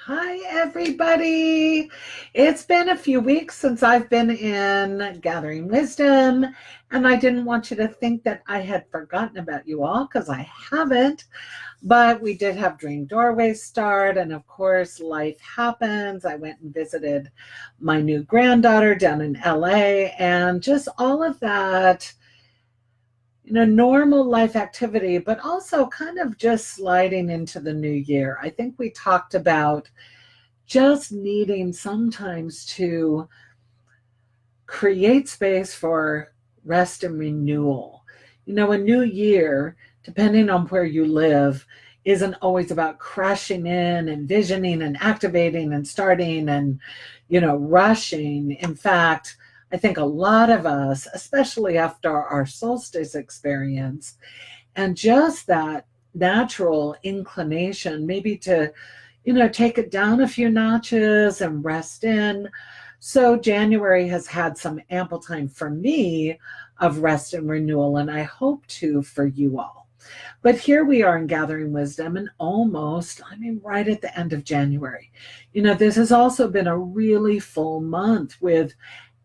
Hi, everybody. It's been a few weeks since I've been in Gathering Wisdom, and I didn't want you to think that I had forgotten about you all because I haven't. But we did have Dream Doorways start, and of course, life happens. I went and visited my new granddaughter down in LA, and just all of that normal life activity, but also kind of just sliding into the new year. I think we talked about just needing sometimes to create space for rest and renewal. A new year, depending on where you live, isn't always about crashing in, envisioning and activating and starting and, rushing. In fact, I think a lot of us, especially after our solstice experience, and just that natural inclination, maybe to, take it down a few notches and rest in. So January has had some ample time for me of rest and renewal, and I hope to for you all. But here we are in Gathering Wisdom, and right at the end of January. This has also been a really full month with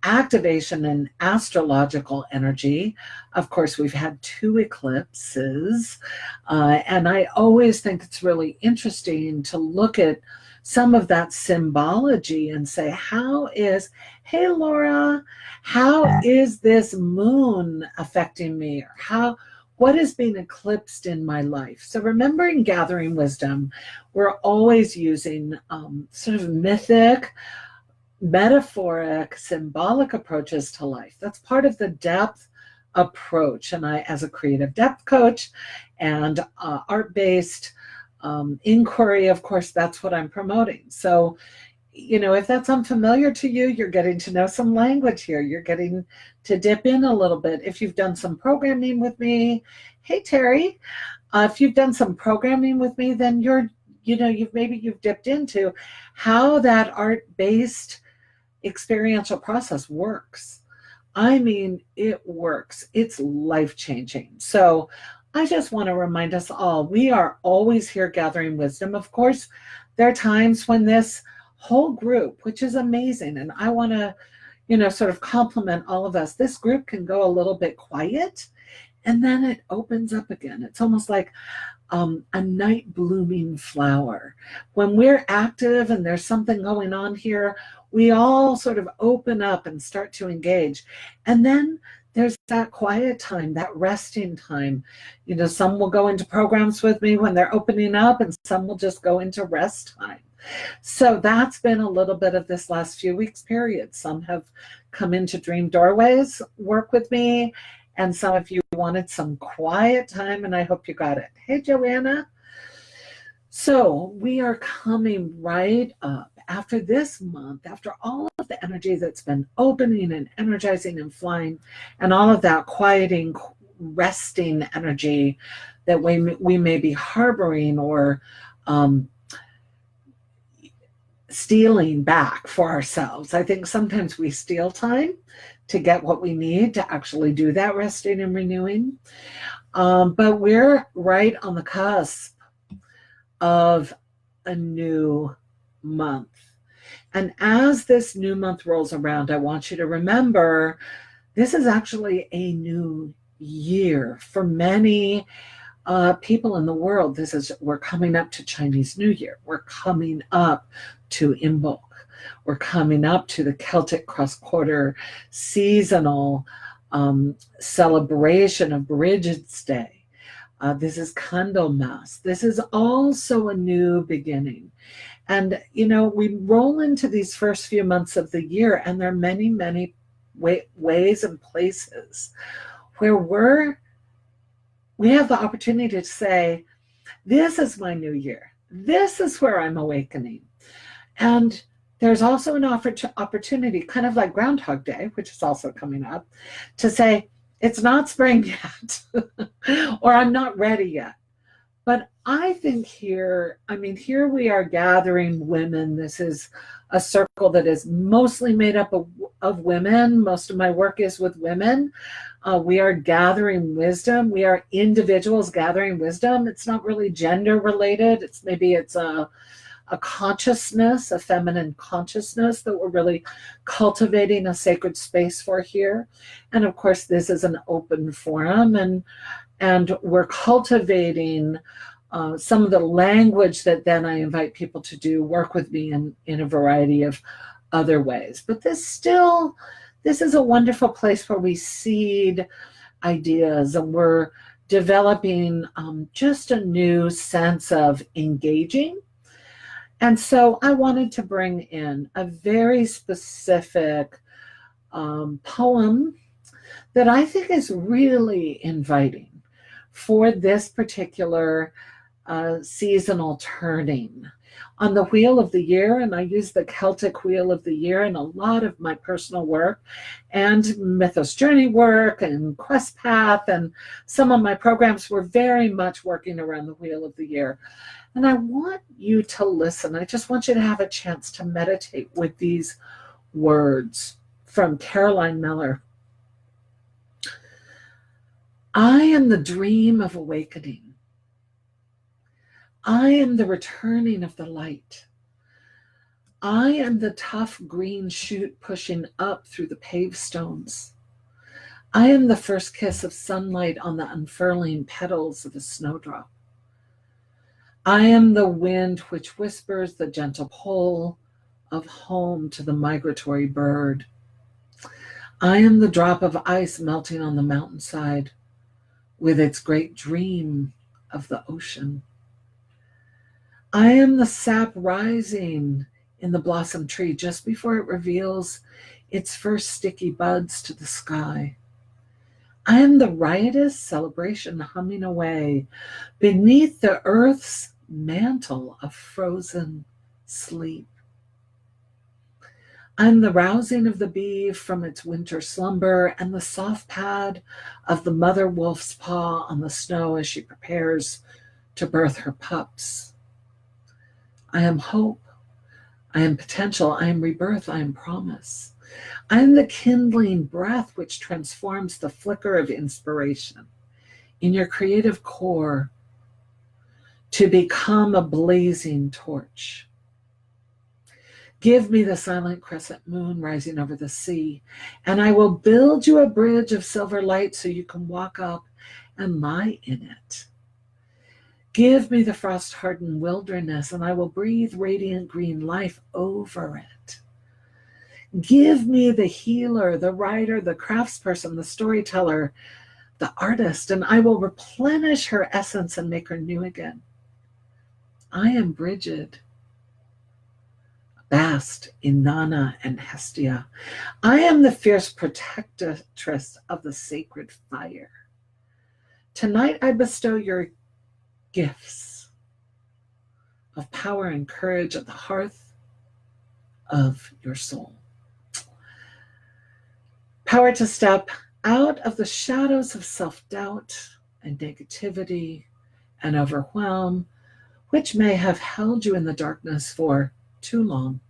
activation and astrological energy. Of course, we've had 2 eclipses, and I always think it's really interesting to look at some of that symbology and say, hey Laura, how is this moon affecting me? Or what is being eclipsed in my life? So remembering Gathering Wisdom, we're always using sort of mythic, metaphoric, symbolic approaches to life. That's part of the depth approach. And I, as a creative depth coach and art-based inquiry, of course, that's what I'm promoting. So, if that's unfamiliar to you, you're getting to know some language here. You're getting to dip in a little bit. If you've done some programming with me, hey, Terry, if you've done some programming with me, then you've dipped into how that art-based experiential process works. It works. It's life-changing. So I just want to remind us all, we are always here gathering wisdom. Of course, there are times when this whole group, which is amazing, and I want to, sort of compliment all of us, this group can go a little bit quiet, and then it opens up again. It's almost like a night blooming flower. When we're active and there's something going on here, we all sort of open up and start to engage. And then there's that quiet time, that resting time. Some will go into programs with me when they're opening up, and some will just go into rest time. So that's been a little bit of this last few weeks period. Some have come into Dream Doorways, work with me, and some of you wanted some quiet time, and I hope you got it. Hey, Joanna. So we are coming right up after this month, after all of the energy that's been opening and energizing and flying, and all of that quieting, resting energy that we may be harboring or stealing back for ourselves. I think sometimes we steal time to get what we need to actually do that resting and renewing. But we're right on the cusp of a new month. And as this new month rolls around, I want you to remember this is actually a new year. For many people in the world, we're coming up to Chinese New Year. We're coming up to Imbolc. We're coming up to the Celtic cross-border seasonal celebration of Bridget's Day. This is Candlemas. This is also a new beginning. And, we roll into these first few months of the year, and there are many, many ways and places where we have the opportunity to say, this is my new year. This is where I'm awakening. And there's also an opportunity, kind of like Groundhog Day, which is also coming up, to say, it's not spring yet, or I'm not ready yet. But I think here we are gathering women. This is a circle that is mostly made up of women. Most of my work is with women. We are gathering wisdom. We are individuals gathering wisdom. It's not really gender related. It's a a consciousness, a feminine consciousness that we're really cultivating a sacred space for here. And of course, this is an open forum, and we're cultivating some of the language that then I invite people to do work with me in a variety of other ways. But this is a wonderful place where we seed ideas, and we're developing just a new sense of engaging. And so I wanted to bring in a very specific poem that I think is really inviting for this particular seasonal turning on the wheel of the year. And I use the Celtic wheel of the year in a lot of my personal work and Mythos Journey work and Quest Path, and some of my programs were very much working around the wheel of the year. And I want you to listen. I just want you to have a chance to meditate with these words from Caroline Mellor. I am the dream of awakening. I am the returning of the light. I am the tough green shoot pushing up through the paved stones. I am the first kiss of sunlight on the unfurling petals of a snowdrop. I am the wind which whispers the gentle pull of home to the migratory bird. I am the drop of ice melting on the mountainside with its great dream of the ocean. I am the sap rising in the blossom tree just before it reveals its first sticky buds to the sky. I am the riotous celebration humming away beneath the earth's mantle of frozen sleep. I'm the rousing of the bee from its winter slumber and the soft pad of the mother wolf's paw on the snow as she prepares to birth her pups. I am hope. I am potential. I am rebirth. I am promise. I am the kindling breath which transforms the flicker of inspiration in your creative core to become a blazing torch. Give me the silent crescent moon rising over the sea, and I will build you a bridge of silver light so you can walk up and lie in it. Give me the frost-hardened wilderness, and I will breathe radiant green life over it. Give me the healer, the writer, the craftsperson, the storyteller, the artist, and I will replenish her essence and make her new again. I am Brigid, Bast, Inanna, and Hestia. I am the fierce protectress of the sacred fire. Tonight I bestow your gifts of power and courage at the hearth of your soul. Power to step out of the shadows of self-doubt and negativity and overwhelm, which may have held you in the darkness for too long.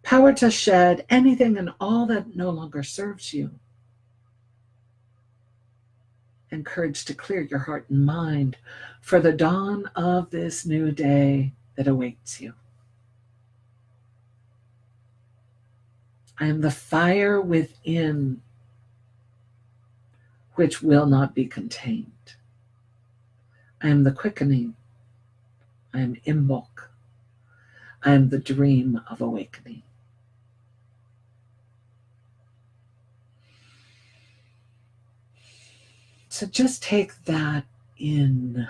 Power to shed anything and all that no longer serves you. And courage to clear your heart and mind for the dawn of this new day that awaits you. I am the fire within which will not be contained. I am the quickening. I am Imbolc. I am the dream of awakening. So just take that in.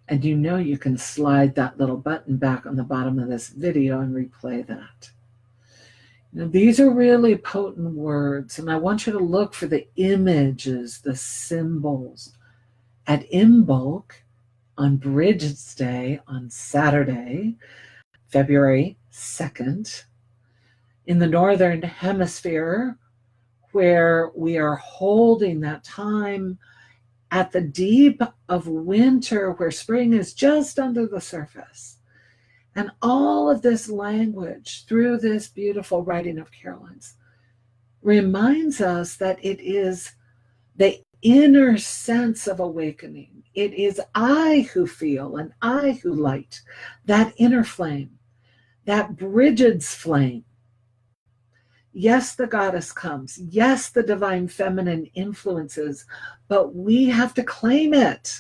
And you know you can slide that little button back on the bottom of this video and replay that. Now, these are really potent words, and I want you to look for the images, the symbols. At Imbolc, on Bridget's Day, on Saturday, February 2nd, in the Northern Hemisphere, where we are holding that time at the deep of winter, where spring is just under the surface. And all of this language through this beautiful writing of Caroline's reminds us that it is the inner sense of awakening. It is I who feel and I who light that inner flame, that Bridget's flame. Yes, the goddess comes. Yes, the divine feminine influences, but we have to claim it.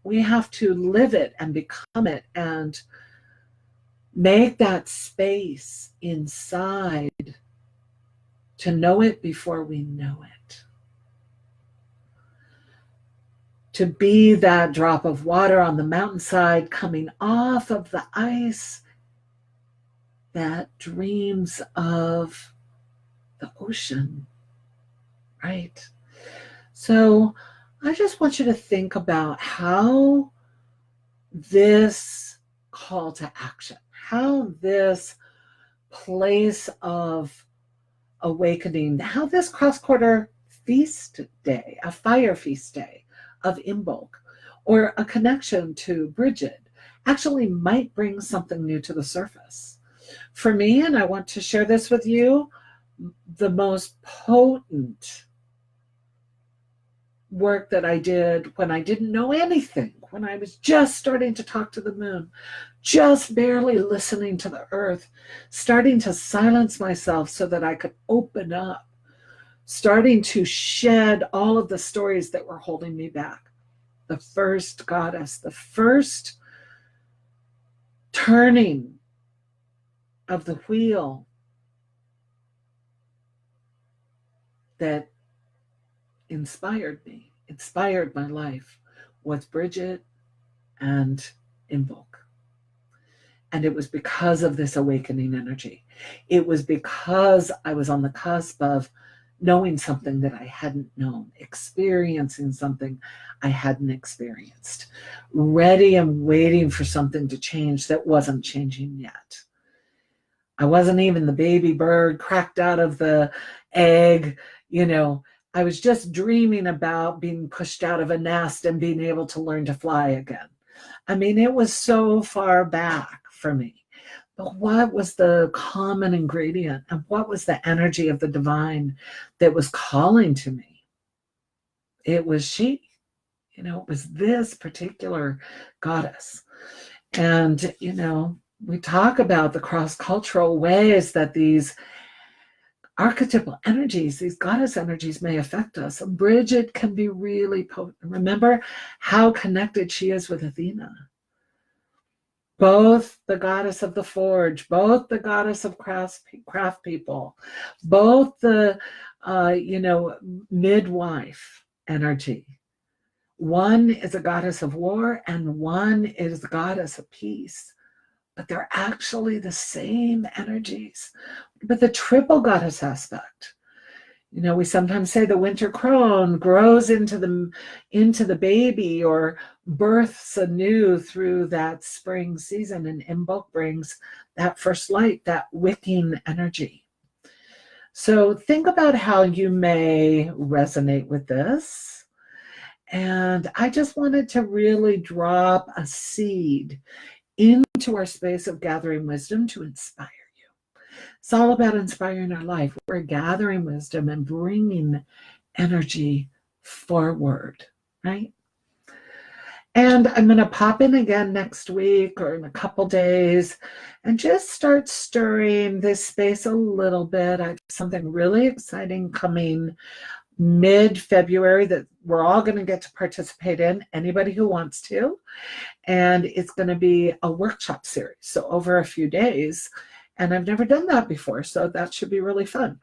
We have to live it and become it and make that space inside to know it before we know it. To be that drop of water on the mountainside coming off of the ice that dreams of the ocean, right? So I just want you to think about how this call to action, how this place of awakening, how this cross-quarter feast day, a fire feast day of Imbolc, or a connection to Bridget, actually might bring something new to the surface. For me, and I want to share this with you, the most potent work that I did when I didn't know anything, when I was just starting to talk to the moon, just barely listening to the earth, starting to silence myself so that I could open up, starting to shed all of the stories that were holding me back. The first goddess, the first turning of the wheel that inspired me, inspired my life, was Bridget and Imbolc. And it was because of this awakening energy. It was because I was on the cusp of knowing something that I hadn't known, experiencing something I hadn't experienced, ready and waiting for something to change that wasn't changing yet. I wasn't even the baby bird cracked out of the egg, I was just dreaming about being pushed out of a nest and being able to learn to fly again. I mean, it was so far back for me. But what was the common ingredient and what was the energy of the divine that was calling to me? It was she. It was this particular goddess. And, we talk about the cross-cultural ways that these archetypal energies, these goddess energies may affect us. And Bridget can be really potent. Remember how connected she is with Athena. Both the goddess of the forge, both the goddess of craft people, both the, midwife energy. One is a goddess of war and one is the goddess of peace. But they're actually the same energies. But the triple goddess aspect, we sometimes say the winter crone grows into the baby or births anew through that spring season, and Imbolc brings that first light, that wicking energy. So think about how you may resonate with this. And I just wanted to really drop a seed into our space of gathering wisdom to inspire you. It's all about inspiring our life. We're gathering wisdom and bringing energy forward, right? And I'm going to pop in again next week or in a couple days and just start stirring this space a little bit. I have something really exciting coming mid-February that we're all going to get to participate in, anybody who wants to. And it's going to be a workshop series, so over a few days. And I've never done that before, so that should be really fun.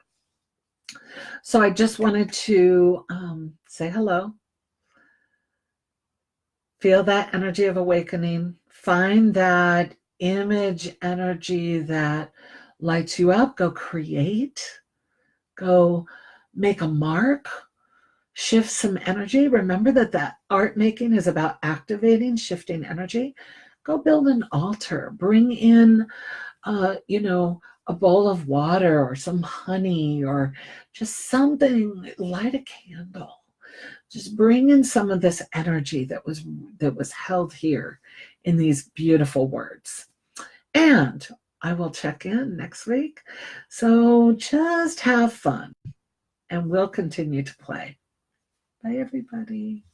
So I just wanted to say hello. Feel that energy of awakening. Find that image energy that lights you up. Go create. Go make a mark. Shift some energy. Remember that art making is about activating, shifting energy. Go build an altar. Bring in, a bowl of water or some honey or just something. Light a candle. Just bring in some of this energy that was held here in these beautiful words. And I will check in next week. So just have fun, and we'll continue to play. Bye, everybody.